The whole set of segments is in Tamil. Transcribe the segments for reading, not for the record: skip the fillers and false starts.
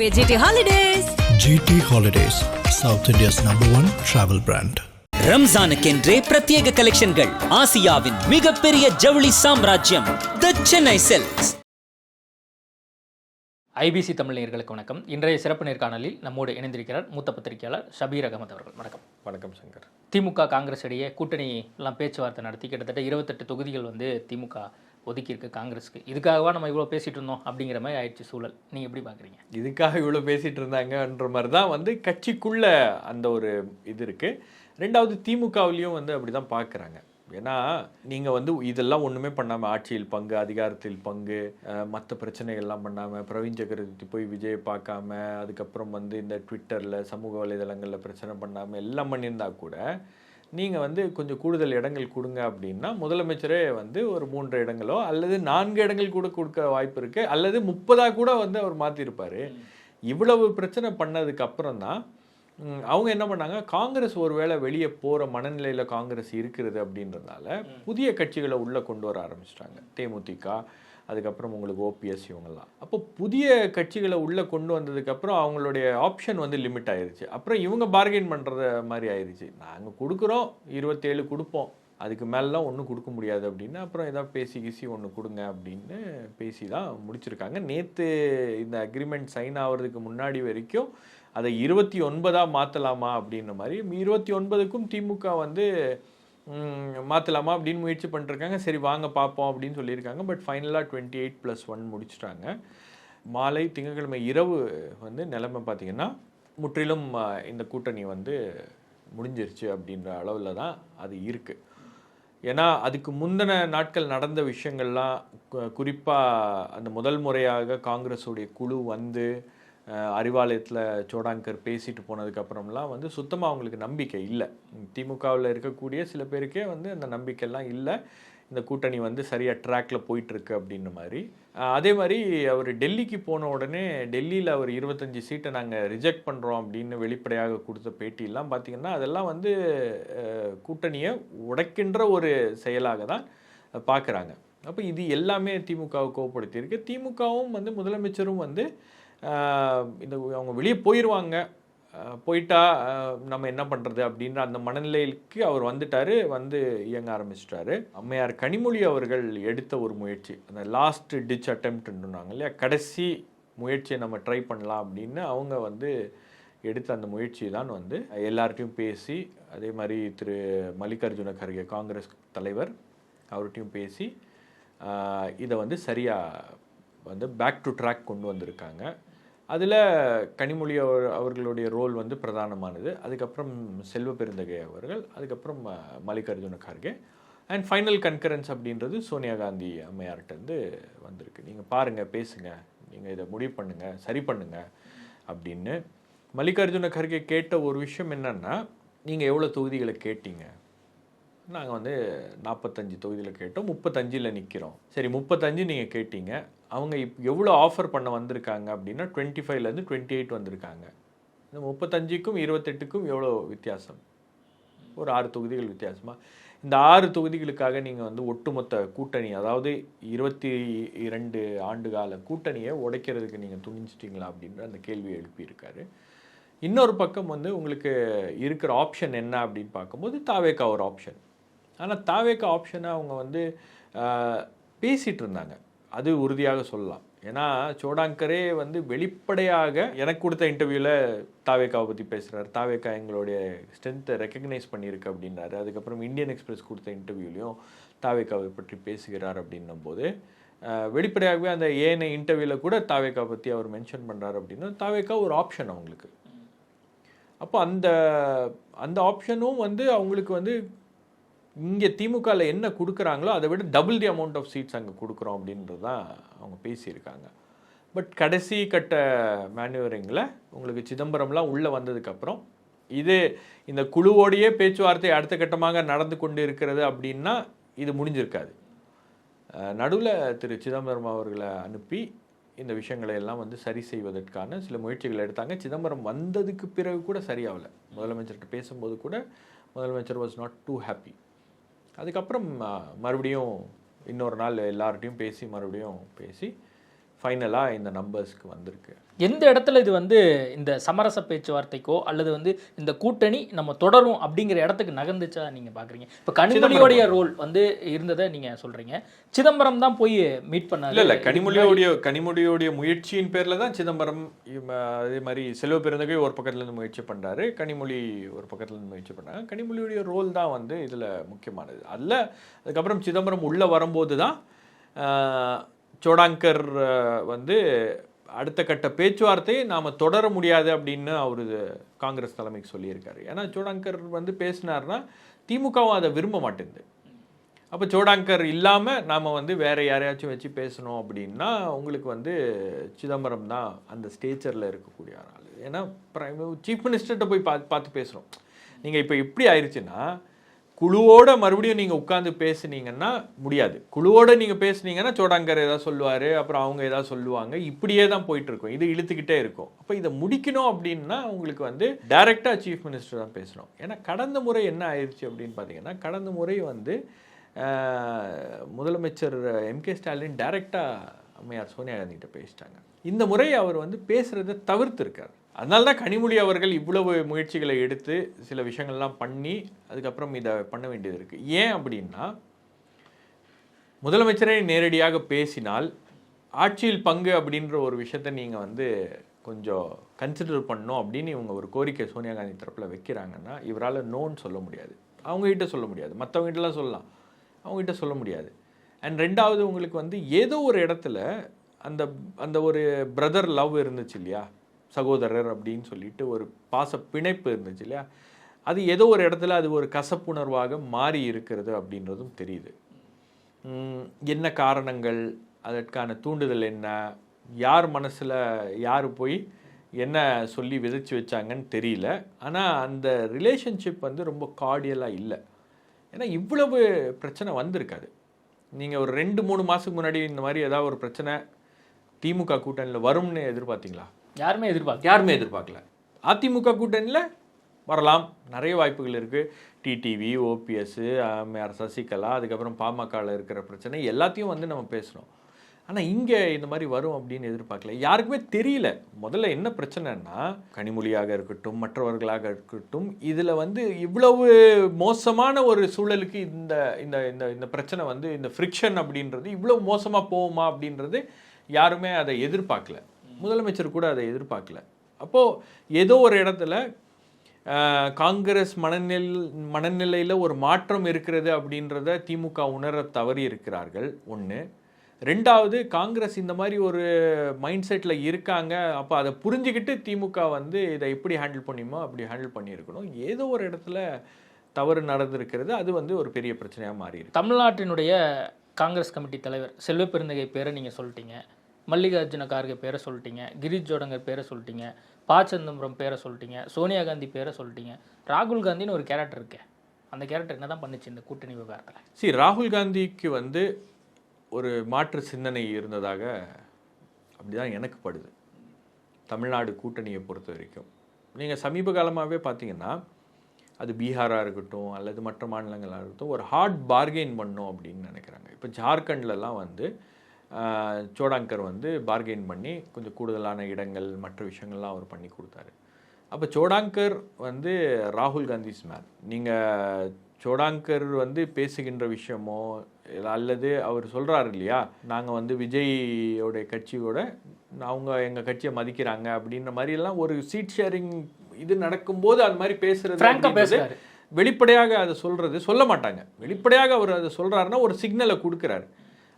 GT Holidays. GT Holidays, South India's #1 travel brand. ரம்ஜானுக்கென்றே பிரத்யேக கலெக்ஷன்கள். ஆசியாவின் மிகப்பெரிய ஜவுளி சாம்ராஜ்யம் தி சென்னை சில்க்ஸ். ஐபிசி தமிழ் நேயர்களுக்கு வணக்கம். இன்றைய சிறப்பு நேர்காணலில் நம்மோடு இணைந்திருக்கிறார் மூத்த பத்திரிகையாளர் ஷபீர் அகமது அவர்கள். வணக்கம். வணக்கம் சங்கர். திமுக காங்கிரஸ் இடையே கூட்டணி எல்லாம் பேச்சுவார்த்தை நடத்தி கிட்டத்தட்ட 28 தொகுதிகள் திமுக ஒதுக்கியிருக்கு காங்கிரஸுக்கு. இதுக்காகவா நம்ம இவ்வளோ பேசிகிட்டு இருந்தோம் அப்படிங்கிற மாதிரி ஆயிடுச்சு சூழல். நீங்கள் எப்படி பார்க்குறீங்க? இதுக்காக இவ்வளோ பேசிகிட்டு இருந்தாங்கன்ற மாதிரி தான் கட்சிக்குள்ள அந்த ஒரு இது இருக்குது. ரெண்டாவது திமுகவிலையும் அப்படி தான் பார்க்குறாங்க. ஏன்னா நீங்கள் இதெல்லாம் ஒன்றுமே பண்ணாமல் ஆட்சியில் பங்கு, அதிகாரத்தில் பங்கு, மற்ற பிரச்சனைகள்லாம் பண்ணாமல், பிரவீன் சக்கரவர்த்தி போய் விஜயை பார்க்காம, அதுக்கப்புறம் இந்த ட்விட்டரில் சமூக வலைதளங்களில் பிரச்சனை பண்ணாமல் எல்லாம் பண்ணியிருந்தா கூட நீங்கள் கொஞ்சம் கூடுதல் இடங்கள் கொடுங்க அப்படின்னா முதலமைச்சரே ஒரு 3 இடங்களோ அல்லது 4 இடங்கள் கூட கொடுக்க வாய்ப்பு இருக்குது, அல்லது 30 கூட அவர் மாற்றிருப்பார். இவ்வளவு பிரச்சனை பண்ணதுக்கு அப்புறம் தான் அவங்க என்ன பண்ணாங்க, காங்கிரஸ் ஒருவேளை வெளியே போகிற மனநிலையில் காங்கிரஸ் இருக்கிறது அப்படின்றதுனால புதிய கட்சிகளை உள்ளே கொண்டு வர ஆரம்பிச்சிட்டாங்க. தேமுதிக, அதுக்கப்புறம் உங்களுக்கு ஓபிஎஸ், இவங்கெல்லாம். அப்போ புதிய கட்சிகளை உள்ளே கொண்டு வந்ததுக்கப்புறம் அவங்களுடைய ஆப்ஷன் லிமிட் ஆயிடுச்சு. அப்புறம் இவங்க பார்கெயின் பண்ணுறது மாதிரி ஆயிடுச்சு. நாங்கள் கொடுக்குறோம், 27 கொடுப்போம், அதுக்கு மேலாம் ஒன்றும் கொடுக்க முடியாது அப்படின்னு அப்புறம் ஏதாவது பேசி ஒன்று கொடுங்க அப்படின்னு பேசி தான் முடிச்சிருக்காங்க. நேற்று இந்த அக்ரிமெண்ட் சைன் ஆகிறதுக்கு முன்னாடி வரைக்கும் அதை 29 மாற்றலாமா அப்படின்ற மாதிரி 29க்கும் திமுக மாற்றலாமா அப்படின்னு முயற்சி பண்ணிருக்காங்க. சரி வாங்க பார்ப்போம் அப்படின்னு சொல்லியிருக்காங்க. பட் ஃபைனலாக 28+1 முடிச்சிட்டாங்க. மாலை திங்கட்கிழமை இரவு நிலைமை பார்த்திங்கன்னா முற்றிலும் இந்த கூட்டணி முடிஞ்சிருச்சு அப்படின்ற அளவில் தான் அது இருக்குது. ஏன்னா அதுக்கு முந்தின நாட்கள் நடந்த விஷயங்கள்லாம், குறிப்பாக அந்த முதல் முறையாக காங்கிரஸுடைய குழு அறிவாலயத்தில் சோடாங்கர் பேசிட்டு போனதுக்கப்புறம்லாம் சுத்தமாக அவங்களுக்கு நம்பிக்கை இல்லை. திமுகவில் இருக்கக்கூடிய சில பேருக்கே அந்த நம்பிக்கைலாம் இல்லை. இந்த கூட்டணி சரியாக ட்ராக்கில் போயிட்டுருக்கு அப்படின்ற மாதிரி. அதே மாதிரி அவர் டெல்லிக்கு போன உடனே டெல்லியில் அவர் 25 சீட்டை நாங்கள் ரிஜெக்ட் பண்ணுறோம் அப்படின்னு வெளிப்படையாக கொடுத்த பேட்டியெல்லாம் பார்த்திங்கன்னா அதெல்லாம் கூட்டணியை உடைக்கின்ற ஒரு செயலாக தான் பார்க்குறாங்க. அப்போ இது எல்லாமே திமுகவை கோவப்படுத்தியிருக்கு. திமுகவும் முதலமைச்சரும் அவங்க வெளியே போயிடுவாங்க, போயிட்டா நம்ம என்ன பண்ணுறது அப்படின்ற அந்த மனநிலைக்கு அவர் வந்துட்டார், இயங்க ஆரம்பிச்சிட்டாரு. அம்மையார் கனிமொழி அவர்கள் எடுத்த ஒரு முயற்சி, அந்த லாஸ்ட் டிச் அட்டெம்ப்ட்ன்றாங்க இல்லையா, கடைசி முயற்சியை நம்ம ட்ரை பண்ணலாம் அப்படின்னு அவங்க எடுத்த அந்த முயற்சி தான் எல்லார்ட்டையும் பேசி, அதே மாதிரி திரு மல்லிகார்ஜுன கர்கே காங்கிரஸ் தலைவர் அவர்கிட்டையும் பேசி இதை சரியாக பேக் டு ட்ராக் கொண்டு வந்திருக்காங்க. அதில் கனிமொழி அவர்களுடைய ரோல் பிரதானமானது. அதுக்கப்புறம் செல்வ பெருந்தகை அவர்கள், அதுக்கப்புறம் Mallikarjuna Kharge, and final concurrence அப்படின்றது சோனியா காந்தி அம்மையார்கிட்டருந்து வந்திருக்கு. நீங்கள் பாருங்கள், பேசுங்க, நீங்கள் இதை முடிவு பண்ணுங்கள், சரி பண்ணுங்கள் அப்படின்னு. மல்லிகார்ஜுன கர்கே கேட்ட ஒரு விஷயம் என்னென்னா, நீங்கள் எவ்வளோ தொகுதிகளை கேட்டீங்க? நாங்கள் 45 தொகுதியில் கேட்டோம், 35 நிற்கிறோம். சரி, 35 நீங்கள் கேட்டீங்க, அவங்க எவ்வளோ ஆஃபர் பண்ண வந்திருக்காங்க அப்படின்னா 25லேருந்து 28 வந்திருக்காங்க. இந்த 35க்கும் 28க்கும் எவ்வளோ வித்தியாசம்? ஒரு 6 தொகுதிகள் வித்தியாசமாக. இந்த 6 தொகுதிகளுக்காக நீங்கள் ஒட்டுமொத்த கூட்டணி, அதாவது 22 ஆண்டுகால கூட்டணியை உடைக்கிறதுக்கு நீங்கள் துணிஞ்சிட்டிங்களா அப்படின்ற அந்த கேள்வியை எழுப்பியிருக்காரு. இன்னொரு பக்கம் உங்களுக்கு இருக்கிற ஆப்ஷன் என்ன அப்படின்னு பார்க்கும்போது தாவேகா ஒரு ஆப்ஷன். ஆனால் தாவேகா ஆப்ஷனை அவங்க பேசிகிட்டு இருந்தாங்க, அது உறுதியாக சொல்லலாம். ஏன்னா சோடாங்கரே வெளிப்படையாக எனக்கு கொடுத்த இன்டர்வியூவில் தாவேகாவை பற்றி பேசுகிறார், தாவேகா எங்களுடைய ஸ்ட்ரென்த்தை ரெக்கக்னைஸ் பண்ணியிருக்கு அப்படின்னாரு. அதுக்கப்புறம் இந்தியன் எக்ஸ்பிரஸ் கொடுத்த இன்டர்வியூலையும் தாவேகாவை பற்றி பேசுகிறார் அப்படின்னும் போது வெளிப்படையாகவே அந்த ஏஎன்ஐ இன்டர்வியூவில் கூட தாவேகா பற்றி அவர் மென்ஷன் பண்ணுறாரு அப்படின்னா தாவேகா ஒரு ஆப்ஷன் அவங்களுக்கு. அப்போ அந்த ஆப்ஷனும் அவங்களுக்கு இங்கே திமுகவில் என்ன கொடுக்குறாங்களோ அதை விட double the amount of seats அங்கே கொடுக்குறோம் அப்படின்றது தான் அவங்க பேசியிருக்காங்க. பட் கடைசி கட்ட மேனுவரிங்கில் உங்களுக்கு சிதம்பரம்லாம் உள்ளே வந்ததுக்கப்புறம் இந்த குழுவோடையே பேச்சுவார்த்தை அடுத்த கட்டமாக நடந்து கொண்டு இருக்கிறது அப்படின்னா இது முடிஞ்சிருக்காது. நடுவில் திரு சிதம்பரம் அவர்களை அனுப்பி இந்த விஷயங்களை எல்லாம் சரி செய்வதற்கான சில முயற்சிகள் எடுத்தாங்க. சிதம்பரம் வந்ததுக்கு பிறகு கூட சரியாகலை. முதலமைச்சர்கிட்ட பேசும்போது கூட முதலமைச்சர் வாஸ் நாட் டூ ஹாப்பி. அதுக்கப்புறம் மறுபடியும் இன்னொரு நாள் எல்லார்ட்டையும் பேசி மறுபடியும் பேசி ஃபைனலாக இந்த நம்பர்ஸ்க்கு வந்திருக்கு. எந்த இடத்துல இது வந்து இந்த சமரச பேச்சுவார்த்தைக்கோ அல்லது வந்து இந்த கூட்டணி நம்ம தொடரும் அப்படிங்கிற இடத்துக்கு நகர்ந்துச்சா நீங்கள் பார்க்குறீங்க? இப்போ கனிமொழியோடைய ரோல் வந்து இருந்ததை நீங்கள் சொல்கிறீங்க. சிதம்பரம் தான் போய் மீட் பண்ணாரு. இல்லை கனிமொழியோடைய முயற்சியின் பேரில் தான் சிதம்பரம் அதே மாதிரி செல்வ பெருந்தகை ஒரு பக்கத்துலேருந்து முயற்சி பண்ணுறாரு, கனிமொழி ஒரு பக்கத்துலேருந்து முயற்சி பண்ணாங்க. கனிமொழியோடைய ரோல் தான் வந்து இதில் முக்கியமானது. அதில் அதுக்கப்புறம் சிதம்பரம் உள்ளே வரும்போது தான் சோடாங்கர் வந்து அடுத்த கட்ட பேச்சுவார்த்தையை நாம் தொடர முடியாது அப்படின்னு அவர் காங்கிரஸ் தலைமைக்கு சொல்லியிருக்காரு. ஏன்னா சோடாங்கர் வந்து பேசினார்னா திமுகவும் அதை விரும்ப மாட்டேங்குது. அப்போ சோடாங்கர் இல்லாமல் நாம் வந்து வேறு யாரையாச்சும் வச்சு பேசணும் அப்படின்னா உங்களுக்கு வந்து சிதம்பரம் தான் அந்த ஸ்டேச்சரில் இருக்கக்கூடிய ஆள். ஏன்னா சீஃப் மினிஸ்டர்கிட்ட போய் பார்த்து பேசணும். நீங்கள் இப்போ எப்படி ஆயிடுச்சுன்னா குழுவோட மறுபடியும் நீங்கள் உட்காந்து பேசுனீங்கன்னா முடியாது. குழுவோட நீங்கள் பேசுனீங்கன்னா சோடாங்கர் ஏதாவது சொல்லுவார், அப்புறம் அவங்க ஏதாவது சொல்லுவாங்க, இப்படியே தான் போயிட்டு இருக்கும். இது இழுத்துக்கிட்டே இருக்கும். அப்போ இதை முடிக்கணும் அப்படின்னா உங்களுக்கு வந்து டைரெக்டாக சீஃப் மினிஸ்டர் தான் பேசணும். ஏன்னா கடந்த முறை என்ன ஆயிடுச்சு அப்படின்னு பார்த்தீங்கன்னா, கடந்த முறை வந்து முதலமைச்சர் எம்கே ஸ்டாலின் டைரெக்டாக அம்மையார் சோனியா காந்திகிட்ட பேசிட்டாங்க. இந்த முறை அவர் வந்து பேசுகிறத தவிர்த்துருக்கார். அதனால தான் கனிமொழி அவர்கள் இவ்வளவு முயற்சிகளை எடுத்து சில விஷயங்கள்லாம் பண்ணி அதுக்கப்புறம் இதை பண்ண வேண்டியது இருக்குது. ஏன் அப்படின்னா முதலமைச்சரை நேரடியாக பேசினால் ஆட்சியில் பங்கு அப்படின்ற ஒரு விஷயத்த நீங்கள் வந்து கொஞ்சம் கன்சிடர் பண்ணணும் அப்படின்னு இவங்க ஒரு கோரிக்கை சோனியா காந்தி தரப்பில் வைக்கிறாங்கன்னா இவரால் நோன்னு சொல்ல முடியாது. அவங்ககிட்ட சொல்ல முடியாது, மற்றவங்ககிட்டலாம் சொல்லலாம், அவங்ககிட்ட சொல்ல முடியாது. அண்ட் ரெண்டாவது உங்களுக்கு வந்து ஏதோ ஒரு இடத்துல அந்த அந்த ஒரு பிரதர் லவ் இருந்துச்சு இல்லையா, சகோதரர் அப்படின்னு சொல்லிட்டு ஒரு பாச பிணைப்பு இருந்துச்சு இல்லையா, அது ஏதோ ஒரு இடத்துல அது ஒரு கசப்புணர்வாக மாறி இருக்கிறது அப்படின்றதும் தெரியுது. என்ன காரணங்கள், அதற்கான தூண்டுதல் என்ன, யார் மனசில் யார் போய் என்ன சொல்லி விதைச்சி வச்சாங்கன்னு தெரியல. ஆனால் அந்த ரிலேஷன்ஷிப் வந்து ரொம்ப கார்டியலாக இல்லை. ஏன்னா இவ்வளவு பிரச்சனை வந்திருக்காது. நீங்கள் ஒரு 2-3 மாதத்துக்கு முன்னாடி இந்த மாதிரி ஏதாவது ஒரு பிரச்சனை திமுக கூட்டணியில் வரும்னு எதிர்பார்த்தீங்களா? யாருமே எதிர்பார்க்கல. அதிமுக கூட்டணியில் வரலாம், நிறைய வாய்ப்புகள் இருக்குது. டிடிவி, ஓபிஎஸ், ஆர் சசிகலா, அதுக்கப்புறம் பாமகவில் இருக்கிற பிரச்சனை எல்லாத்தையும் வந்து நம்ம பேசணும். ஆனால் இங்கே இந்த மாதிரி வரும் அப்படின்னு எதிர்பார்க்கல. யாருக்குமே தெரியல முதல்ல என்ன பிரச்சனைன்னா, கனிமொழியாக இருக்கட்டும் மற்றவர்களாக இருக்கட்டும், இதில் வந்து இவ்வளவு மோசமான ஒரு சூழலுக்கு இந்த இந்த இந்த இந்த பிரச்சனை வந்து இந்த ஃப்ரிக்ஷன் அப்படின்றது இவ்வளவு மோசமாக போகுமா அப்படின்றது யாருமே அதை எதிர்பார்க்கல. முதலமைச்சர் கூட அதை எதிர்பார்க்கல. அப்போது ஏதோ ஒரு இடத்துல காங்கிரஸ் மனநிலையில் ஒரு மாற்றம் இருக்கிறது அப்படின்றத திமுக உணர தவறி இருக்கிறார்கள். ஒன்று. ரெண்டாவது, காங்கிரஸ் இந்த மாதிரி ஒரு மைண்ட் செட்டில் இருக்காங்க. அப்போ அதை புரிஞ்சுக்கிட்டு திமுக வந்து இதை எப்படி ஹேண்டில் பண்ணியுமோ அப்படி ஹேண்டில் பண்ணியிருக்கணும். ஏதோ ஒரு இடத்துல தவறு நடந்திருக்கிறது. அது வந்து ஒரு பெரிய பிரச்சனையாக மாறி இருக்கு. தமிழ்நாட்டினுடைய காங்கிரஸ் கமிட்டி தலைவர் செல்வ பெருந்தகை பேரை நீங்கள் சொல்லிட்டீங்க, மல்லிகார்ஜுன கார்கே பேரை சொல்லிட்டீங்க, கிரீஷ் ஜோடங்கர் பேரை சொல்லிட்டீங்க, ப. சிதம்பரம் பேரை சொல்லிட்டீங்க, சோனியா காந்தி பேரை சொல்லிட்டீங்க. ராகுல் காந்தின்னு ஒரு கேரக்டர் இருக்கு. அந்த கேரக்டர் என்ன தான் பண்ணுச்சு இந்த கூட்டணி விவகாரத்தில்? ராகுல் காந்திக்கு வந்து ஒரு மாற்று சிந்தனை இருந்ததாக அப்படிதான் எனக்கு படுது. தமிழ்நாடு கூட்டணியை பொறுத்த வரைக்கும் நீங்கள் சமீப காலமாகவே பார்த்தீங்கன்னா, அது பீகாராக இருக்கட்டும் அல்லது மற்ற மாநிலங்களாக இருக்கட்டும், ஒரு ஹார்ட் பார்கெயின் பண்ணணும் அப்படின்னு நினைக்கிறாங்க. இப்போ ஜார்க்கண்ட்லலாம் வந்து சோடாங்கர் வந்து பார்கெயின் பண்ணி கொஞ்சம் கூடுதலான இடங்கள் மற்ற விஷயங்கள்லாம் அவர் பண்ணி கொடுத்தாரு. அப்போ சோடாங்கர் வந்து ராகுல் காந்திஸ் மேன். நீங்கள் சோடாங்கர் வந்து பேசுகின்ற விஷயமோ அல்லது அவர் சொல்கிறாரு இல்லையா, நாங்கள் வந்து விஜயோடைய கட்சியோட அவங்க எங்கள் கட்சியை மதிக்கிறாங்க அப்படின்ற மாதிரிலாம் ஒரு சீட் ஷேரிங் இது நடக்கும்போது அது மாதிரி பேசுறது வெளிப்படையாக அதை சொல்ல மாட்டாங்க. வெளிப்படையாக அவர் அதை சொல்கிறாருன்னா ஒரு சிக்னலை கொடுக்குறாரு.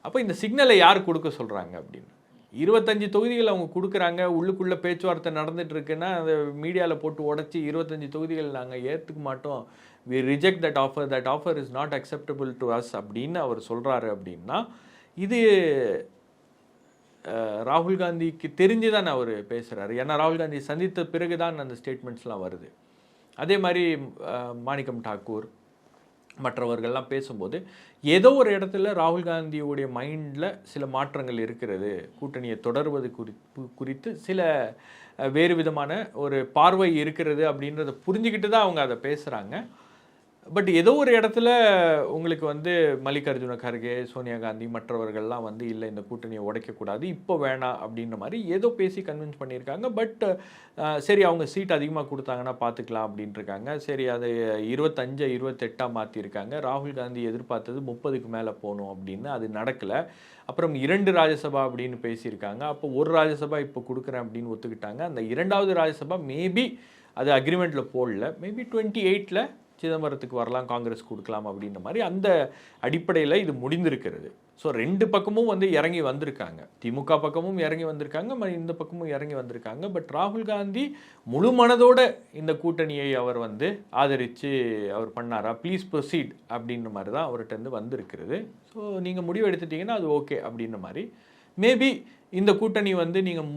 அப்போ இந்த சிக்னலை யார் கொடுக்க சொல்கிறாங்க அப்படின்னு 25 தொகுதிகள் அவங்க கொடுக்குறாங்க. உள்ளுக்குள்ளே பேச்சுவார்த்தை நடந்துட்டு இருக்குன்னா அதை மீடியாவில் போட்டு உடச்சி 25 தொகுதிகள் நாங்கள் ஏற்றுக்க மாட்டோம், we reject that offer is not acceptable to us அப்படின்னு அவர் சொல்கிறாரு. அப்படின்னா இது ராகுல் காந்திக்கு தெரிஞ்சு தான் அவர் பேசுகிறாரு. ஏன்னா ராகுல் காந்தி சந்தித்த பிறகு தான் அந்த ஸ்டேட்மெண்ட்ஸ்லாம் வருது. அதே மாதிரி மாணிக்கம் தாக்கூர் மற்றவர்கள்லாம் பேசும்போது ஏதோ ஒரு இடத்துல ராகுல் காந்தியோடைய மைண்டில் சில மாற்றங்கள் இருக்கிறது, கூட்டணியை தொடர்வது குறித்து சில வேறு விதமான ஒரு பார்வை இருக்கிறது அப்படின்றத புரிஞ்சுக்கிட்டு தான் அவங்க அதை பேசுகிறாங்க. பட் ஏதோ ஒரு இடத்துல உங்களுக்கு வந்து மல்லிகார்ஜுன கர்கே, சோனியா காந்தி மற்றவர்கள்லாம் வந்து இல்லை இந்த கூட்டணியை உடைக்கக்கூடாது, இப்போ வேணாம் அப்படின்ற மாதிரி ஏதோ பேசி கன்வின்ஸ் பண்ணியிருக்காங்க. பட் சரி அவங்க சீட் அதிகமாக கொடுத்தாங்கன்னா பார்த்துக்கலாம் அப்படின்ட்டு இருக்காங்க. சரி அதை 25 28 மாற்றிருக்காங்க. ராகுல் காந்தி எதிர்பார்த்தது 30க்கு மேலே போகணும் அப்படின்னு, அது நடக்கலை. அப்புறம் 2 ராஜ்யசபா அப்படின்னு பேசியிருக்காங்க. அப்போ ஒரு ராஜ்யசபா இப்போ கொடுக்குறேன் அப்படின்னு ஒத்துக்கிட்டாங்க. அந்த 2வது ராஜ்யசபா மேபி அது அக்ரிமெண்ட்டில் போடல, மேபி 28ல் சிதம்பரத்துக்கு வரலாம், காங்கிரஸ் கொடுக்கலாம் அப்படின்ற மாதிரி அந்த அடிப்படையில் இது முடிந்திருக்கிறது. ஸோ 2 பக்கமும் வந்து இறங்கி வந்திருக்காங்க. திமுக பக்கமும் இறங்கி வந்திருக்காங்க, இந்த பக்கமும் இறங்கி வந்திருக்காங்க. பட் ராகுல் காந்தி முழு மனதோட இந்த கூட்டணியை அவர் வந்து ஆதரித்து அவர் பண்ணாரா, ப்ளீஸ் ப்ரொசீட் அப்படின்ற மாதிரி தான் அவர்கிட்ட இருந்து வந்திருக்கிறது. ஸோ நீங்கள் முடிவு எடுத்துட்டிங்கன்னா அது ஓகே அப்படின்ற மாதிரி. மேபி இந்த கூட்டணி வந்து நீங்கள்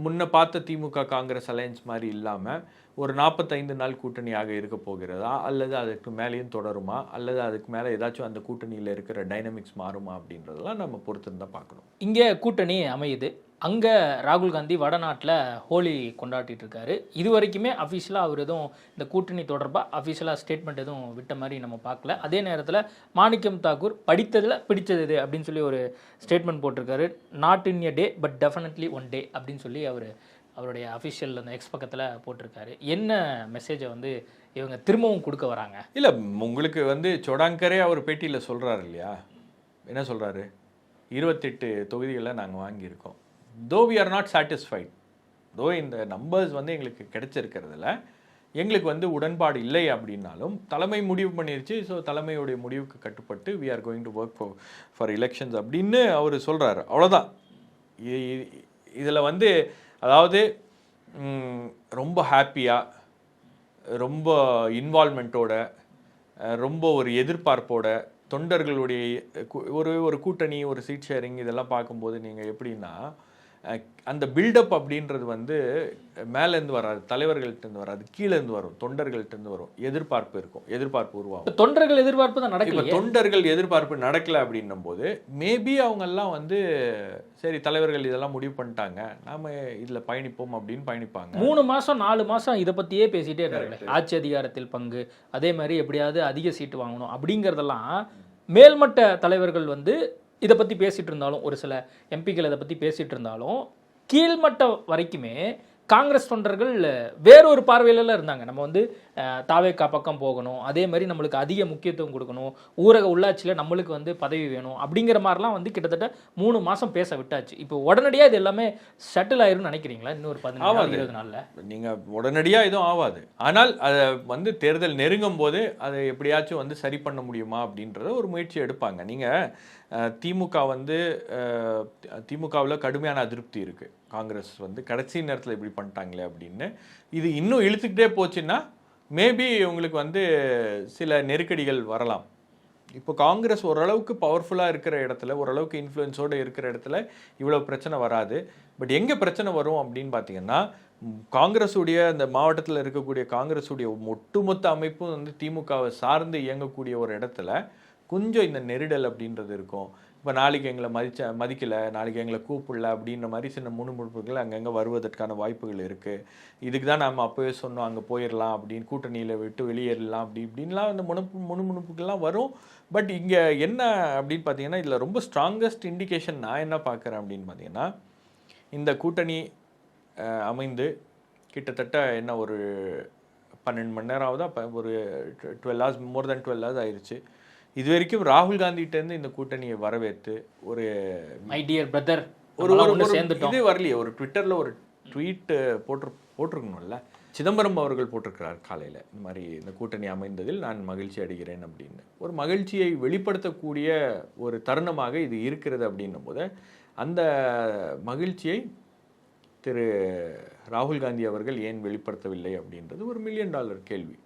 முன்ன பார்த்த திமுக காங்கிரஸ் அலையன்ஸ் மாதிரி இல்லாமல் ஒரு 45 நாள் கூட்டணியாக இருக்க போகிறதா, அல்லது அதுக்கு மேலேயும் தொடருமா, அல்லது அதுக்கு மேலே ஏதாச்சும் அந்த கூட்டணியில் இருக்கிற டைனமிக்ஸ் மாறுமா அப்படின்றதெல்லாம் நம்ம பொறுத்து தான் பார்க்கணும். இங்கே கூட்டணி அமையுது, அங்கே ராகுல் காந்தி வடநாட்டில் ஹோலி கொண்டாடிட்டு இருக்காரு. இது வரைக்குமே அஃபிஷியலாக அவர் எதுவும் இந்த கூட்டணி தொடர்பாக அஃபிஷியலாக ஸ்டேட்மெண்ட் எதுவும் விட்ட மாதிரி நம்ம பார்க்கல. அதே நேரத்தில் மாணிக்கம் தாக்கூர் படித்ததில் பிடிச்சது இது அப்படின்னு சொல்லி ஒரு ஸ்டேட்மெண்ட் போட்டிருக்காரு. Not in a day but definitely one day அப்படின்னு சொல்லி அவருடைய அஃபிஷியல் அந்த எக்ஸ் பக்கத்தில் போட்டிருக்காரு. என்ன மெசேஜை வந்து இவங்க திரும்பவும் கொடுக்க வராங்க? இல்லை, உங்களுக்கு வந்து சொடாங்கரே அவர் பேட்டியில் சொல்கிறாரு இல்லையா, என்ன சொல்கிறாரு, 28 தொகுதிகளை நாங்கள் வாங்கியிருக்கோம். Though we are not satisfied, தோ இந்த நம்பர்ஸ் வந்து எங்களுக்கு கிடைச்சிருக்கிறதுல எங்களுக்கு வந்து உடன்பாடு இல்லை அப்படின்னாலும் தலைமை முடிவு பண்ணிருச்சு. ஸோ தலைமையுடைய முடிவுக்கு கட்டுப்பட்டு we are going to work for elections அப்படின்னு அவர் சொல்கிறாரு. அவ்வளோதான். இதில் வந்து அதாவது ரொம்ப ஹாப்பியாக, ரொம்ப இன்வால்மெண்ட்டோட, ரொம்ப ஒரு எதிர்பார்ப்போட தொண்டர்களுடைய ஒரு கூட்டணி, ஒரு சீட் ஷேரிங் இதெல்லாம் பார்க்கும்போது நீங்கள் எப்படின்னா அந்த பில்டப் அப்படின்றது வந்து மேலேருந்து வராது, தலைவர்கள்ட்டேருந்து வராது, கீழேருந்து வரும், தொண்டர்கள்ட்டேருந்து வரும். எதிர்பார்ப்பு இருக்கும், எதிர்பார்ப்பு உருவாகும். தொண்டர்கள் எதிர்பார்ப்பு தான் நடக்கல. தொண்டர்கள் எதிர்பார்ப்பு நடக்கலை அப்படின்னும் போது மேபி அவங்கெல்லாம் வந்து சரி தலைவர்கள் இதெல்லாம் முடிவு பண்ணிட்டாங்க, நாம இதில் பயணிப்போம் அப்படின்னு பயணிப்பாங்க. 3 மாதம் 4 மாதம் இதை பற்றியே பேசிகிட்டே இருக்காங்க. ஆட்சி அதிகாரத்தில் பங்கு, அதே மாதிரி எப்படியாவது அதிக சீட்டு வாங்கணும் அப்படிங்கிறதெல்லாம் மேல்மட்ட தலைவர்கள் வந்து இதை பற்றி பேசிகிட்டு இருந்தாலும், ஒரு சில எம்பிக்கள் இதை பற்றி பேசிகிட்டு இருந்தாலும், கீழ்மட்ட வரைக்குமே காங்கிரஸ் தொண்டர்கள் வேறொரு பார்வையிலலாம் இருந்தாங்க. நம்ம வந்து தாவேக்கா பக்கம் போகணும், அதே மாதிரி நம்மளுக்கு அதிக முக்கியத்துவம் கொடுக்கணும், ஊரக உள்ளாட்சியில் நம்மளுக்கு வந்து பதவி வேணும் அப்படிங்கிற மாதிரிலாம் வந்து கிட்டத்தட்ட 3 மாதம் பேச விட்டாச்சு. இப்போ உடனடியாக இது எல்லாமே செட்டில் ஆயிரும்னு நினைக்கிறீங்களா? இன்னொரு 15-20 நாளில் நீங்கள் உடனடியாக எதுவும் ஆகாது. ஆனால் அதை வந்து தேர்தல் நெருங்கும் போது அதை எப்படியாச்சும் வந்து சரி பண்ண முடியுமா அப்படின்றத ஒரு முயற்சி எடுப்பாங்க. நீங்கள் திமுக வந்து திமுகவில் கடுமையான அதிருப்தி இருக்குது. காங்கிரஸ் வந்து கடைசி நேரத்தில் இப்படி பண்ணிட்டாங்களே அப்படின்னு. இது இன்னும் இழுத்துக்கிட்டே போச்சுன்னா மேபி உங்களுக்கு வந்து சில நெருக்கடிகள் வரலாம். இப்போ காங்கிரஸ் ஓரளவுக்கு பவர்ஃபுல்லாக இருக்கிற இடத்துல, ஓரளவுக்கு இன்ஃப்ளூயன்ஸோடு இருக்கிற இடத்துல இவ்வளோ பிரச்சனை வராது. பட் எங்கே பிரச்சனை வரும் அப்படின்னு பார்த்தீங்கன்னா, காங்கிரஸுடைய அந்த மாவட்டத்தில் இருக்கக்கூடிய காங்கிரஸுடைய ஒட்டுமொத்த அமைப்பும் வந்து திமுகவை சார்ந்து இயங்கக்கூடிய ஒரு இடத்துல கொஞ்சம் இந்த நெருடல் அப்படின்றது இருக்கும். இப்போ நாளைக்கு எங்களை மதிக்கலை, நாளைக்கு எங்களை கூப்பிடல அப்படின்ற மாதிரி சின்ன முணுமுணுப்புகள் அங்கங்கே வருவதற்கான வாய்ப்புகள் இருக்குது. இதுக்கு தான் நம்ம அப்போவே சொன்னோம் அங்கே போயிடலாம் அப்படின்னு, கூட்டணியில் விட்டு வெளியேறலாம் அப்படி இப்படின்லாம் அந்த முணுமுணுப்புகள்லாம் வரும். பட் இங்கே என்ன அப்படின்னு பார்த்தீங்கன்னா, இதில் ரொம்ப ஸ்ட்ராங்கஸ்ட் இண்டிகேஷன் நான் என்ன பார்க்குறேன் அப்படின்னு பார்த்தீங்கன்னா, இந்த கூட்டணி அமைந்து கிட்டத்தட்ட என்ன ஒரு 12 மணி நேரம் ஆகுதா, ஒரு 12 hours, மோர் தென் 12 hours ஆயிடுச்சு. இது வரைக்கும் ராகுல் காந்திகிட்டேருந்து இந்த கூட்டணியை வரவேற்று ஒரு மை டியர் பிரதர் ஒரு இது வரலையே, ஒரு ட்விட்டரில் ஒரு ட்வீட் போட்டிருக்கணும்ல. சிதம்பரம் அவர்கள் போட்டிருக்கிறார் காலையில், இந்த மாதிரி இந்த கூட்டணி அமைந்ததில் நான் மகிழ்ச்சி அடைகிறேன் அப்படின்னு. ஒரு மகிழ்ச்சியை வெளிப்படுத்தக்கூடிய ஒரு தருணமாக இது இருக்கிறது அப்படின்னும் போது அந்த மகிழ்ச்சியை திரு ராகுல் காந்தி அவர்கள் ஏன் வெளிப்படுத்தவில்லை அப்படின்றது ஒரு $1 மில்லியன் கேள்வி.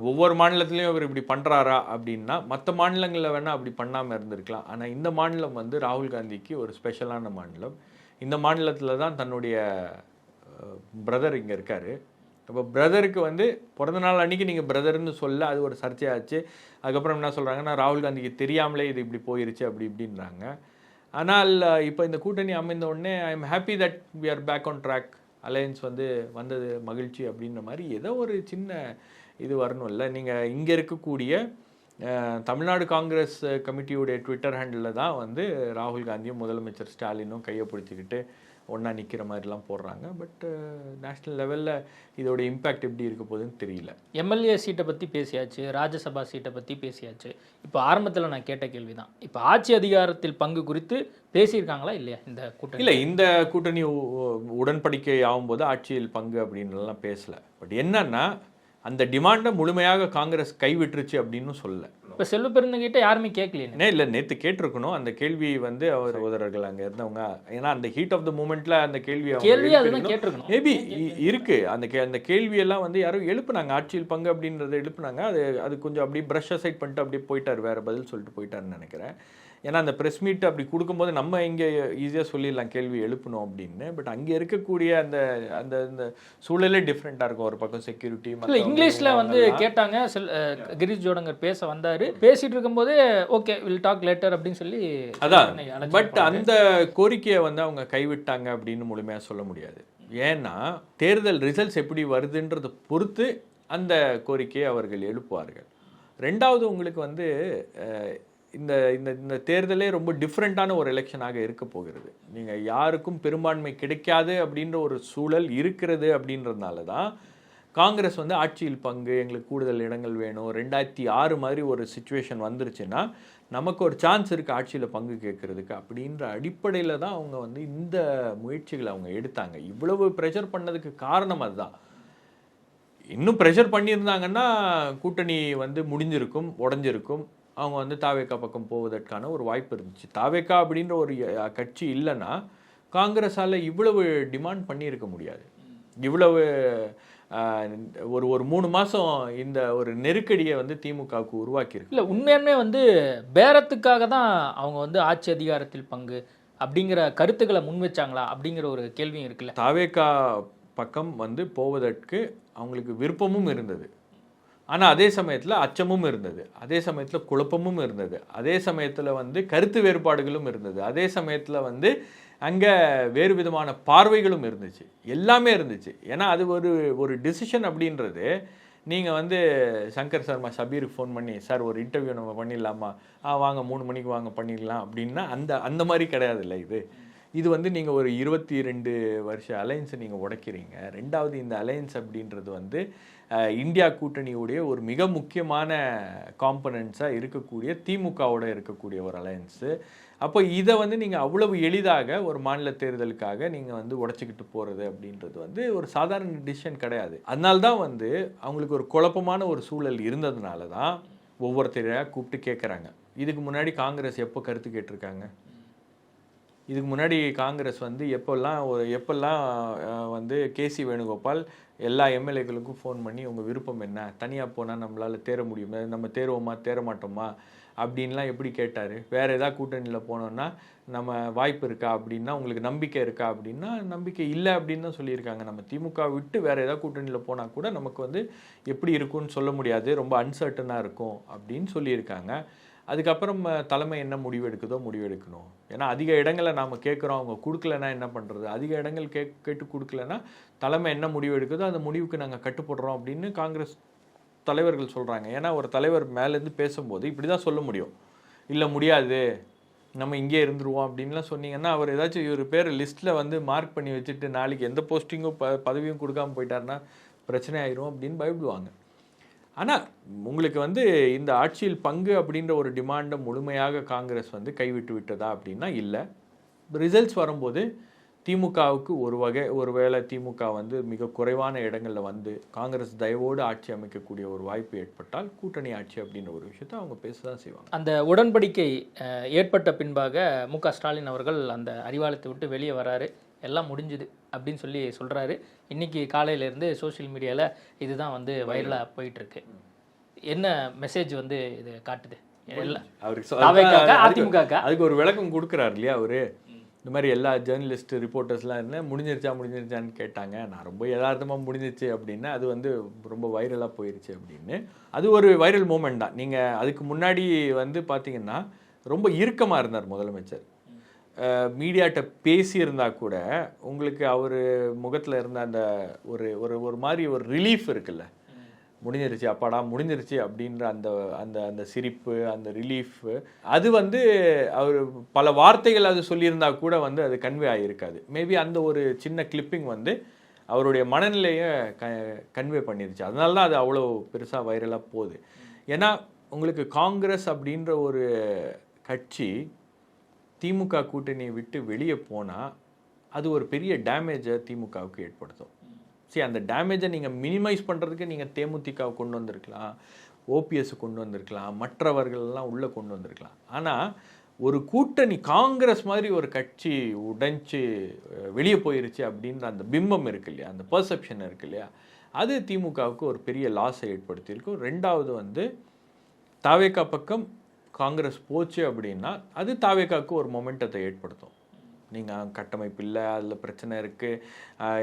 ஒவ்வொரு மாநிலத்திலையும் அவர் இப்படி பண்ணுறாரா அப்படின்னா, மற்ற மாநிலங்களில் வேணால் அப்படி பண்ணாமல் இருந்திருக்கலாம். ஆனால் இந்த மாநிலம் வந்து ராகுல் காந்திக்கு ஒரு ஸ்பெஷலான மாநிலம். இந்த மாநிலத்தில் தான் தன்னுடைய பிரதர் இங்கே இருக்கார். அப்போ பிரதருக்கு வந்து பிறந்தநாள் அன்றைக்கி நீங்கள் பிரதர்னு சொல்ல அது ஒரு சர்ச்சையாச்சு. அதுக்கப்புறம் என்ன சொல்கிறாங்கன்னா, ராகுல் காந்திக்கு தெரியாமலே இது இப்படி போயிருச்சு அப்படி இப்படின்றாங்க. ஆனால் இப்போ இந்த கூட்டணி அமைந்த உடனே I am happy that we are back on track. Alliance வந்து வந்தது மகிழ்ச்சி அப்படின்ற மாதிரி ஏதோ ஒரு சின்ன இது வரணும் இல்லை. நீங்கள் இங்கே இருக்கக்கூடிய தமிழ்நாடு காங்கிரஸ் கமிட்டியுடைய ட்விட்டர் ஹேண்டில் தான் வந்து ராகுல் காந்தியும் முதலமைச்சர் ஸ்டாலினும் கையை பிடிச்சிக்கிட்டு ஒன்றா நிற்கிற மாதிரிலாம் போடுறாங்க. பட் நேஷ்னல் லெவலில் இதோட இம்பேக்ட் எப்படி இருக்க போகுதுன்னு தெரியல. எம்எல்ஏ சீட்டை பற்றி பேசியாச்சு, ராஜ்யசபா சீட்டை பற்றி பேசியாச்சு. இப்போ ஆரம்பத்தில் நான் கேட்ட கேள்வி தான், இப்போ ஆட்சி அதிகாரத்தில் பங்கு குறித்து பேசியிருக்காங்களா இல்லையா இந்த கூட்டணி? இல்லை, இந்த கூட்டணி உடன்படிக்கை ஆகும்போது ஆட்சியில் பங்கு அப்படின்லாம் பேசலை. பட் என்னன்னா அந்த டிமாண்டை முழுமையாக காங்கிரஸ் கைவிட்டுருச்சு அப்படின்னு சொல்லலை. இப்போ செல்வ பெருந்தகிட்ட யாருமே கேட்கலையே. இல்லை, நேற்று கேட்டிருக்கணும் அந்த கேள்வி வந்து அவர் சகோதரர்கள் அங்கே இருந்தவங்க. ஏன்னா அந்த ஹீட் ஆஃப் த மூமெண்ட்ல அந்த கேள்வி கேட்டிருக்கணும். மேபி இருக்கு. அந்த கேள்வியெல்லாம் வந்து யாரும் எழுப்புனாங்க, ஆட்சியில் பங்கு அப்படின்றத எழுப்புனாங்க. அது கொஞ்சம் அப்படியே ப்ரஷ் அசைட் பண்ணிட்டு அப்படியே போயிட்டார், வேற பதில் சொல்லிட்டு போயிட்டாருன்னு நினைக்கிறேன். ஏன்னா அந்த ப்ரெஸ் மீட் அப்படி கொடுக்கும்போது நம்ம இங்கே ஈஸியாக சொல்லிடலாம் கேள்வி எழுப்பணும் அப்படின்னு. பட் அங்கே இருக்கக்கூடிய அந்த அந்த சூழலே டிஃப்ரெண்ட்டாக இருக்கும். ஒரு பக்கம் செக்யூரிட்டி, இங்கிலீஷில் வந்து கேட்டாங்க. கிரீஷ் ஜோடங்கர் பேச வந்தார், பேசிட்டு இருக்கும்போது ஓகே வில் டாக் லேட்டர் அப்படின்னு சொல்லி அதான். பட் அந்த கோரிக்கையை வந்து அவங்க கைவிட்டாங்க அப்படின்னு முழுமையாக சொல்ல முடியாது. ஏன்னா தேர்தல் ரிசல்ட்ஸ் எப்படி வருதுன்றதை பொறுத்து அந்த கோரிக்கையை அவர்கள் எழுப்புவார்கள். ரெண்டாவது, உங்களுக்கு வந்து இந்த இந்த தேர்தலே ரொம்ப டிஃப்ரெண்ட்டான ஒரு எலெக்ஷனாக இருக்க போகிறது. நீங்கள் யாருக்கும் பெரும்பான்மை கிடைக்காது அப்படின்ற ஒரு சூழல் இருக்கிறது. அப்படின்றதுனால தான் காங்கிரஸ் வந்து ஆட்சியில் பங்கு, எங்களுக்கு கூடுதல் இடங்கள் வேணும், 2006 மாதிரி ஒரு சிச்சுவேஷன் வந்துருச்சுன்னா நமக்கு ஒரு சான்ஸ் இருக்குது ஆட்சியில் பங்கு கேட்குறதுக்கு அப்படின்ற அடிப்படையில் தான் அவங்க வந்து இந்த முயற்சிகளை அவங்க எடுத்தாங்க. இவ்வளவு ப்ரெஷர் பண்ணதுக்கு காரணம் அதுதான். இன்னும் ப்ரெஷர் பண்ணியிருந்தாங்கன்னா கூட்டணி வந்து முடிஞ்சிருக்கும், உடஞ்சிருக்கும், அவங்க வந்து தாவேக்கா பக்கம் போவதற்கான ஒரு வாய்ப்பு இருந்துச்சு. தாவேக்கா அப்படின்ற ஒரு கட்சி இல்லைன்னா காங்கிரஸால் இவ்வளவு டிமாண்ட் பண்ணியிருக்க முடியாது. இவ்வளவு ஒரு 3 மாதம் இந்த ஒரு நெருக்கடியை வந்து திமுகவுக்கு உருவாக்கியிருக்கு. இல்லை, உண்மையாலுமே வந்து பேரத்துக்காக தான் அவங்க வந்து ஆட்சி அதிகாரத்தில் பங்கு அப்படிங்கிற கருத்துக்களை முன் வச்சாங்களா அப்படிங்கிற ஒரு கேள்வியும் இருக்குல்ல. தாவேக்கா பக்கம் வந்து போவதற்கு அவங்களுக்கு விருப்பமும் இருந்தது, ஆனால் அதே சமயத்தில் அச்சமும் இருந்தது, அதே சமயத்தில் குழப்பமும் இருந்தது, அதே சமயத்தில் வந்து கருத்து வேறுபாடுகளும் இருந்தது, அதே சமயத்தில் வந்து அங்கே வேறு விதமான பார்வைகளும் இருந்துச்சு, எல்லாமே இருந்துச்சு. ஏன்னா அது ஒரு டிசிஷன் அப்படின்றது. நீங்கள் வந்து சங்கர் சர்மா ஷபீருக்கு ஃபோன் பண்ணி, சார் ஒரு இன்டர்வியூ நம்ம பண்ணிடலாமா, வாங்க 3 மணிக்கு வாங்க பண்ணிடலாம் அப்படின்னா அந்த மாதிரி கிடையாது. இல்லை, இது வந்து நீங்கள் ஒரு 22 வருஷ அலையன்ஸை நீங்கள் உடைக்கிறீங்க. ரெண்டாவது, இந்த அலையன்ஸ் அப்படின்றது வந்து இந்தியா கூட்டணியுடைய ஒரு மிக முக்கியமான காம்பனன்ட்ஸாக இருக்கக்கூடிய திமுகவோட இருக்கக்கூடிய ஒரு அலையன்ஸு. அப்போ இதை வந்து நீங்கள் அவ்வளவு எளிதாக ஒரு மாநில தேர்தலுக்காக நீங்கள் வந்து உடைச்சிக்கிட்டு போகிறது அப்படின்றது வந்து ஒரு சாதாரண டிசிஷன் கிடையாது. அதனால்தான் வந்து அவங்களுக்கு ஒரு குழப்பமான ஒரு சூழல் இருந்ததுனால தான் ஒவ்வொருத்தரையாக கூப்பிட்டு கேட்குறாங்க. இதுக்கு முன்னாடி காங்கிரஸ் எப்போ கருத்து கேட்டிருக்காங்க? இதுக்கு முன்னாடி காங்கிரஸ் வந்து எப்பெல்லாம் வந்து கேசி வேணுகோபால் எல்லா எம்எல்ஏக்களுக்கும் ஃபோன் பண்ணி உங்கள் விருப்பம் என்ன, தனியாக போனால் நம்மளால் தேர முடியுமா, நம்ம தேருவோமா தேர மாட்டோமா அப்படின்லாம் எப்படி கேட்டார்? வேறு ஏதாவது கூட்டணியில் போனோன்னா நம்ம வாய்ப்பு இருக்கா அப்படின்னா, உங்களுக்கு நம்பிக்கை இருக்கா அப்படின்னா நம்பிக்கை இல்லை அப்படின்னு தான் சொல்லியிருக்காங்க. நம்ம திமுக விட்டு வேறு ஏதாவது கூட்டணியில் போனால் கூட நமக்கு வந்து எப்படி இருக்குன்னு சொல்ல முடியாது, ரொம்ப அன்சர்டனாக இருக்கும் அப்படின்னு சொல்லியிருக்காங்க. அதுக்கப்புறம் தலைமை என்ன முடிவு எடுக்குதோ முடிவு எடுக்கணும். ஏன்னா அதிக இடங்களை நாம் கேட்குறோம், அவங்க கொடுக்கலன்னா என்ன பண்ணுறது? அதிக இடங்கள் கேட்டு கொடுக்கலன்னா தலைமை என்ன முடிவு எடுக்குதோ அந்த முடிவுக்கு நாங்கள் கட்டுப்படுறோம் அப்படின்னு காங்கிரஸ் தலைவர்கள் சொல்கிறாங்க. ஏன்னா ஒரு தலைவர் மேலேருந்து பேசும்போது இப்படி தான் சொல்ல முடியும். இல்லை முடியாது, நம்ம இங்கே இருந்துருவோம் அப்படின்லாம் சொன்னீங்கன்னா அவர் ஏதாச்சும் ஒரு பேர் லிஸ்ட்டில் வந்து மார்க் பண்ணி வச்சுட்டு நாளைக்கு எந்த போஸ்டிங்கும் பதவியும் கொடுக்காமல் போயிட்டாருன்னா பிரச்சனை ஆயிரும் அப்படின்னு பயப்படுவாங்க. ஆனால் உங்களுக்கு வந்து இந்த ஆட்சியில் பங்கு அப்படின்ற ஒரு டிமாண்டை முழுமையாக காங்கிரஸ் வந்து கைவிட்டு விட்டதா அப்படின்னா இல்லை. ரிசல்ட்ஸ் வரும்போது திமுகவுக்கு ஒருவேளை திமுக வந்து மிக குறைவான இடங்களில் வந்து காங்கிரஸ் தயவோடு ஆட்சி அமைக்கக்கூடிய ஒரு வாய்ப்பு ஏற்பட்டால் கூட்டணி ஆட்சி அப்படின்ற ஒரு விஷயத்தை அவங்க பேச தான் செய்வாங்க. அந்த உடன்படிக்கை ஏற்பட்ட பின்பாக மு.க. ஸ்டாலின் அவர்கள் அந்த அறிவாலயத்தை விட்டு வெளியே வராரு, எல்லாம் முடிஞ்சுது அப்படின்னு சொல்கிறாரு. இன்றைக்கி காலையிலேருந்து சோஷியல் மீடியாவில் இதுதான் வந்து வைரலாக போயிட்டுருக்கு. என்ன மெசேஜ் வந்து இது காட்டுது? அதுக்கு ஒரு விளக்கம் கொடுக்குறாரு இல்லையா அவரு. இந்த மாதிரி எல்லா ஜேர்னலிஸ்ட் ரிப்போர்ட்டர்ஸ்லாம் என்ன முடிஞ்சிருச்சான்னு கேட்டாங்க. நான் ரொம்ப யதார்த்தமாக முடிஞ்சிச்சு அப்படின்னா அது வந்து ரொம்ப வைரலாக போயிருச்சு அப்படின்னு. அது ஒரு வைரல் மூமெண்ட் தான். நீங்கள் அதுக்கு முன்னாடி வந்து பார்த்தீங்கன்னா ரொம்ப இறுக்கமாக இருந்தார் முதலமைச்சர். மீடியாட்ட பேசியிருந்தா கூட உங்களுக்கு அவர் முகத்தில் இருந்த அந்த ஒரு ஒரு ஒரு மாதிரி ஒரு ரிலீஃப் இருக்குல்ல, முடிஞ்சிருச்சு அப்பாடா முடிஞ்சிருச்சு அப்படின்ற அந்த அந்த அந்த சிரிப்பு, அந்த ரிலீஃப், அது வந்து அவர் பல வார்த்தைகள் அது சொல்லியிருந்தா கூட வந்து அது கன்வே ஆகியிருக்காது. மேபி அந்த ஒரு சின்ன கிளிப்பிங் வந்து அவருடைய மனநிலையை கன்வே பண்ணிருச்சு. அதனால தான் அது அவ்வளோ பெருசாக வைரலாக போகுது. ஏன்னா உங்களுக்கு காங்கிரஸ் அப்படின்ற ஒரு கட்சி திமுக கூட்டணியை விட்டு வெளியே போனால் அது ஒரு பெரிய டேமேஜை திமுகவுக்கு ஏற்படுத்தும். சரி, அந்த டேமேஜை நீங்கள் மினிமைஸ் பண்ணுறதுக்கு நீங்கள் தேமுதிகவை கொண்டு வந்திருக்கலாம், ஓபிஎஸ் கொண்டு வந்திருக்கலாம், மற்றவர்கள்லாம் உள்ளே கொண்டு வந்திருக்கலாம். ஆனால் ஒரு கூட்டணி காங்கிரஸ் மாதிரி ஒரு கட்சி உடைஞ்சு வெளியே போயிருச்சு அப்படின்ற அந்த பிம்பம் இருக்கு இல்லையா, அந்த பர்செப்ஷன் இருக்கு இல்லையா, அது திமுகவுக்கு ஒரு பெரிய லாஸை ஏற்படுத்தியிருக்கும். ரெண்டாவது வந்து தாவேகா பக்கம் காங்கிரஸ் போச்சு அப்படின்னா அது தாவேகாவுக்கு ஒரு மொமெண்டத்தை ஏற்படுத்தும். நீங்கள் கட்டமைப்பு இல்லை, அதில் பிரச்சனை இருக்குது,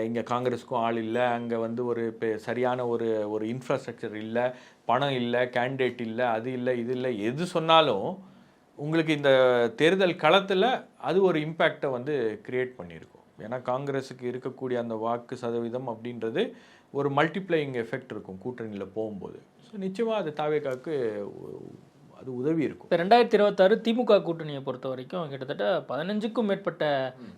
இங்கே காங்கிரஸுக்கும் ஆள் இல்லை, அங்கே வந்து ஒரு சரியான ஒரு ஒரு இன்ஃப்ராஸ்ட்ரக்சர் இல்லை, பணம் இல்லை, கேண்டிடேட் இல்லை, அது இல்லை, இது இல்லை, எது சொன்னாலும் உங்களுக்கு இந்த தேர்தல் களத்தில் அது ஒரு இம்பேக்டை வந்து கிரியேட் பண்ணியிருக்கும். ஏன்னா காங்கிரஸுக்கு இருக்கக்கூடிய அந்த வாக்கு சதவீதம் அப்படின்றது ஒரு மல்டிப்ளையிங் எஃபெக்ட் இருக்கும் கூட்டணியில் போகும்போது. ஸோ நிச்சயமாக அது தாவேகாவுக்கு அது உதவி இருக்கும். இப்போ 2026 திமுக கூட்டணியை பொறுத்த வரைக்கும் கிட்டத்தட்ட 15க்கும் மேற்பட்ட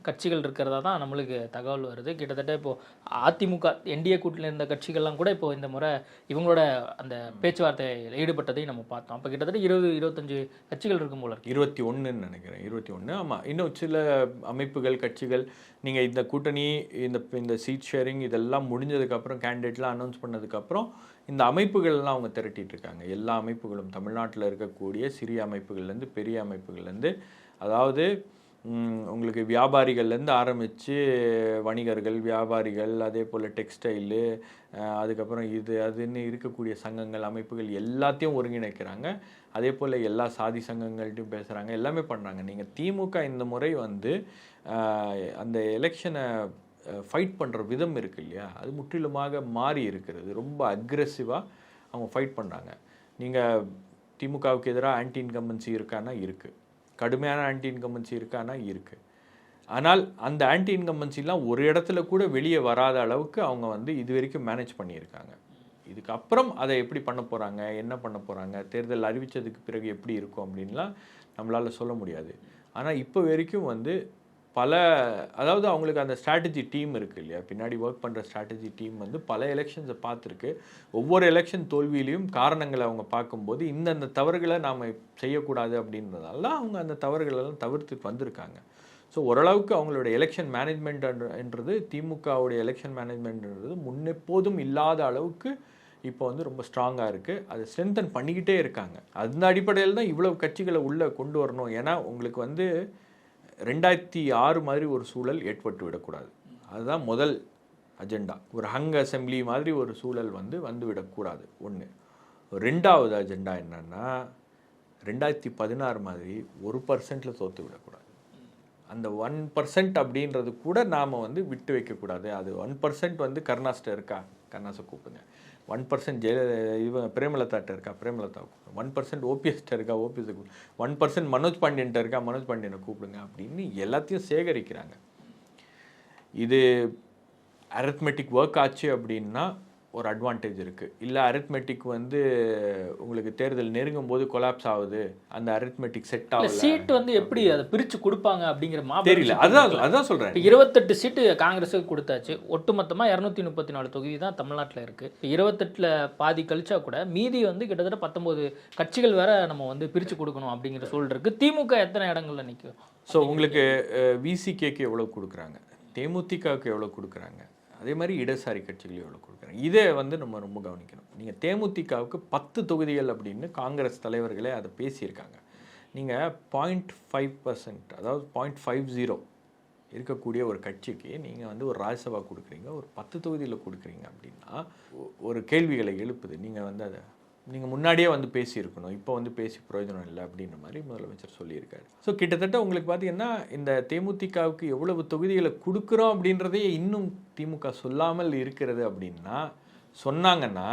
கட்சிகள் இருக்கிறதா தான் நம்மளுக்கு தகவல் வருது. கிட்டத்தட்ட இப்போது அதிமுக என்டிஏ கூட்டணியில் இருந்த கட்சிகள்லாம் கூட இப்போ இந்த முறை இவங்களோட அந்த பேச்சுவார்த்தையில் ஈடுபட்டதையும் நம்ம பார்த்தோம். அப்போ கிட்டத்தட்ட 20-25 கட்சிகள் இருக்கும் போல இருக்கு. 21ன்னு நினைக்கிறேன், 21. ஆமாம், இன்னும் சில அமைப்புகள் கட்சிகள் நீங்கள் இந்த கூட்டணி இந்த சீட் ஷேரிங் இதெல்லாம் முடிஞ்சதுக்கப்புறம் கேண்டிடேட்லாம் அனௌன்ஸ் பண்ணதுக்கப்புறம் இந்த அமைப்புகள்லாம் அவங்க திரட்டிட்டு இருக்காங்க. எல்லா அமைப்புகளும் தமிழ்நாட்டில் இருக்கக்கூடிய சிறிய அமைப்புகள்லேருந்து பெரிய அமைப்புகள்லேருந்து, அதாவது உங்களுக்கு வியாபாரிகள்லேருந்து ஆரம்பித்து வணிகர்கள், வியாபாரிகள், அதே போல் டெக்ஸ்டைலு, அதுக்கப்புறம் இது அதுன்னு இருக்கக்கூடிய சங்கங்கள், அமைப்புகள் எல்லாத்தையும் ஒருங்கிணைக்கிறாங்க. அதே போல் எல்லா சாதி சங்கங்கள்ட்டையும் பேசுகிறாங்க, எல்லாமே பண்ணுறாங்க. நீங்கள் திமுக இந்த முறை வந்து அந்த எலெக்ஷனை ஃபைட் பண்ணுற விதம் இருக்குது இல்லையா, அது முற்றிலுமாக மாறி இருக்கிறது. ரொம்ப அக்ரெசிவாக அவங்க ஃபைட் பண்ணுறாங்க. நீங்கள் திமுகவுக்கு எதிராக ஆன்டி இன்கம்பன்சி இருக்கான்னா இருக்குது, கடுமையான ஆன்டி இன்கம்பன்சி இருக்கான்னா இருக்குது. ஆனால் அந்த ஆன்டி இன்கம்பன்சிலாம் ஒரு இடத்துல கூட வெளியே வராத அளவுக்கு அவங்க வந்து இது வரைக்கும் மேனேஜ் பண்ணியிருக்காங்க. இதுக்கப்புறம் அதை எப்படி பண்ண போகிறாங்க, என்ன பண்ண போகிறாங்க, தேர்தல் அறிவித்ததுக்கு பிறகு எப்படி இருக்கும் அப்படின்லாம் நம்மளால் சொல்ல முடியாது. ஆனால் இப்போ வரைக்கும் வந்து அதாவது அவங்களுக்கு அந்த ஸ்ட்ராட்டஜி டீம் இருக்குது இல்லையா, பின்னாடி ஒர்க் பண்ணுற ஸ்ட்ராட்டஜி டீம் வந்து பல எலெக்ஷன்ஸை பார்த்துருக்கு. ஒவ்வொரு எலெக்ஷன் தோல்வியிலையும் காரணங்களை அவங்க பார்க்கும்போது இந்தந்த தவறுகளை நாம் செய்யக்கூடாது அப்படின்றதால அவங்க அந்த தவறுகளெல்லாம் தவிர்த்துட்டு வந்திருக்காங்க. ஸோ ஓரளவுக்கு அவங்களோட எலெக்ஷன் மேனேஜ்மெண்ட்ன்றது, திமுகவுடைய எலெக்ஷன் மேனேஜ்மெண்ட்ன்றது முன்னெப்போதும் இல்லாத அளவுக்கு இப்போ வந்து ரொம்ப ஸ்ட்ராங்காக இருக்குது. அதை ஸ்ட்ரென்தன் பண்ணிக்கிட்டே இருக்காங்க. அந்த அடிப்படையில் தான் இவ்வளவு கட்சிகளை உள்ளே கொண்டு வரணும். ஏன்னா உங்களுக்கு வந்து 2006 மாதிரி ஒரு சூழல் ஏற்பட்டு விடக்கூடாது. அதுதான் முதல் அஜெண்டா. ஒரு ஹங் அசெம்பிளி மாதிரி ஒரு சூழல் வந்து விடக்கூடாது. ஒன்று. ரெண்டாவது அஜெண்டா என்னன்னா 2016 மாதிரி 1% தோற்று விடக்கூடாது. அந்த 1% அப்படின்றது கூட நாம் வந்து விட்டு வைக்கக்கூடாது. அது 1% வந்து கருணாஸ்ட இருக்கா, கருணாஸை கூப்பிடுங்க. 1% பிரேமலதாட்ட இருக்கா, பிரேமலதா கூப்பிடுங்க. 1% ஓபிஎஸ்ட்ட இருக்கா, ஓபிஎஸ் கூப்பிடுங்க. 1% மனோஜ் பாண்டியன்ட்ட இருக்கா, மனோஜ் பாண்டியனை கூப்பிடுங்க அப்படின்னு எல்லாத்தையும் சேகரிக்கிறாங்க. இது அரித்மெட்டிக் ஒர்க் ஆச்சு அப்படின்னா ஒரு அட்வான்டேஜ் இருக்குது. இல்லை அரித்மெட்டிக் வந்து உங்களுக்கு தேர்தல் நெருங்கும் போது கொலாப்ஸ் ஆகுது, அந்த அரித்மெட்டிக் செட் ஆகல, சீட் வந்து எப்படி அதை பிரித்து கொடுப்பாங்க அப்படிங்கிற தெரியல. அதான் சொல்கிறேன். 28 சீட்டு காங்கிரஸுக்கு கொடுத்தாச்சு. ஒட்டுமொத்தமாக 234 தொகுதி தான் தமிழ்நாட்டில் இருக்குது. 28ல் பாதி கழிச்சா கூட மீதி வந்து கிட்டத்தட்ட 19 கட்சிகள் வேற நம்ம வந்து பிரித்து கொடுக்கணும் அப்படிங்கிற சூழல் இருக்குது. திமுக எத்தனை இடங்களில் நிற்கும்? ஸோ உங்களுக்கு விசிகேக்கு எவ்வளோ கொடுக்குறாங்க, தேமுதிகவுக்கு எவ்வளோ கொடுக்குறாங்க, அதே மாதிரி இடதுசாரி கட்சிகள் எவ்வளோ கொடுக்குறாங்க, இதை வந்து நம்ம ரொம்ப கவனிக்கணும். நீங்கள் தேமுதிகவுக்கு 10 தொகுதிகள் அப்படின்னு காங்கிரஸ் தலைவர்களே அதை பேசியிருக்காங்க. நீங்கள் 0.5%, அதாவது 0.50 இருக்கக்கூடிய ஒரு கட்சிக்கு நீங்கள் வந்து ஒரு ராஜ்யசபா கொடுக்குறீங்க, ஒரு 10 தொகுதியில் கொடுக்குறீங்க அப்படின்னா ஒரு கேள்விகளை எழுப்புது. நீங்கள் வந்து அதை நீங்கள் முன்னாடியே வந்து பேசியிருக்கணும், இப்போ வந்து பேசி பிரயோஜனம் இல்லை அப்படின்ற மாதிரி முதலமைச்சர் சொல்லியிருக்காரு. ஸோ கிட்டத்தட்ட உங்களுக்கு பார்த்தீங்கன்னா இந்த தேமுதிகவுக்கு எவ்வளவு தொகுதிகளை கொடுக்குறோம் அப்படின்றதே இன்னும் திமுக சொல்லாமல் இருக்கிறது. அப்படின்னா சொன்னாங்கன்னா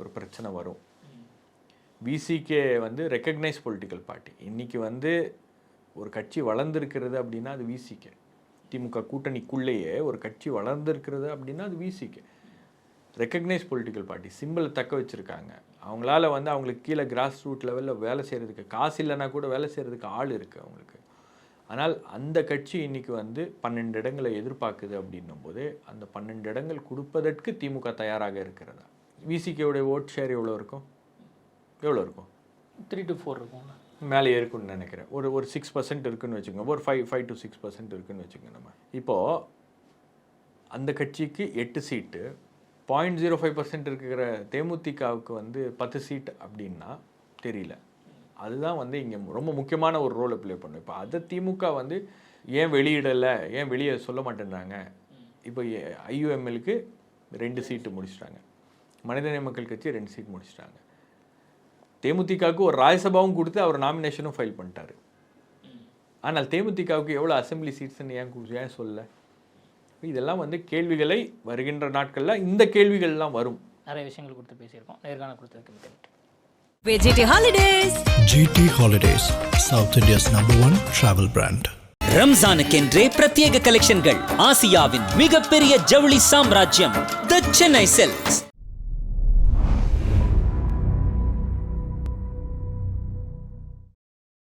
ஒரு பிரச்சனை வரும். விசிகே வந்து ரெக்கக்னைஸ் பொலிட்டிக்கல் பார்ட்டி. இன்றைக்கி வந்து ஒரு கட்சி வளர்ந்துருக்கிறது அப்படின்னா அது விசிகே. திமுக கூட்டணிக்குள்ளேயே ஒரு கட்சி வளர்ந்துருக்கிறது அப்படின்னா அது விசிகே. ரெக்கக்னைஸ் பொலிட்டிக்கல் பார்ட்டி சிம்பிளை தக்க வச்சுருக்காங்க. அவங்களால வந்து அவங்களுக்கு கீழே கிராஸ் ரூட் லெவலில் வேலை செய்கிறதுக்கு காசு இல்லைன்னா கூட வேலை செய்கிறதுக்கு ஆள் இருக்குது அவங்களுக்கு. ஆனால் அந்த கட்சி இன்றைக்கி வந்து 12 இடங்களை எதிர்பார்க்குது அப்படின்னும் போது அந்த 12 இடங்கள் கொடுப்பதற்கு திமுக தயாராக இருக்கிறதா? விசிகேவுடைய ஓட் ஷேர் எவ்வளோ இருக்கும்? 3 to 4 இருக்கும், மேலே இருக்குன்னு நினைக்கிறேன். ஒரு 6% இருக்குன்னு வச்சுக்கோங்க, ஒரு 5 to 6% இருக்குன்னு வச்சுக்கோங்க. நம்ம இப்போது அந்த கட்சிக்கு 8 சீட்டு, 0.05% இருக்கிற தேமுதிகவுக்கு வந்து 10 சீட் அப்படின்னா தெரியல. அதுதான் வந்து இங்கே ரொம்ப முக்கியமான ஒரு ரோலை ப்ளே பண்ணும். இப்போ அதை திமுக வந்து ஏன் வெளியிடலை, ஏன் வெளியே சொல்ல மாட்டேன்றாங்க? இப்போ ஐயுஎம்எலுக்கு 2 சீட்டு முடிச்சிட்டாங்க, மனிதநேய மக்கள் கட்சி 2 சீட் முடிச்சிட்டாங்க, தேமுதிகவுக்கு ஒரு ராஜ்யசபாவும் கொடுத்து அவர் நாமினேஷனும் ஃபைல் பண்ணிட்டாரு. ஆனால் தேமுதிகவுக்கு எவ்வளோ அசம்பிளி சீட்ஸ்ன்னு ஏன் சொல்லலை? இதெல்லாம் வந்து கேள்விகளை வருகின்ற நாட்களில் இந்த கேள்விகள்லாம் வரும். நிறைய விஷயங்கள் கொடுத்து பேசியிருக்கோம். நேர்காணல் கொடுத்ததுக்கு GT Holidays. GT Holidays, South India's #1 travel brand. ரம்ஜானுக்கென்றே பிரத்யேக கலெக்ஷன்கள். ஆசியாவின் மிகப்பெரிய ஜவுளி சாம்ராஜ்யம் தி சென்னை சில்க்ஸ்.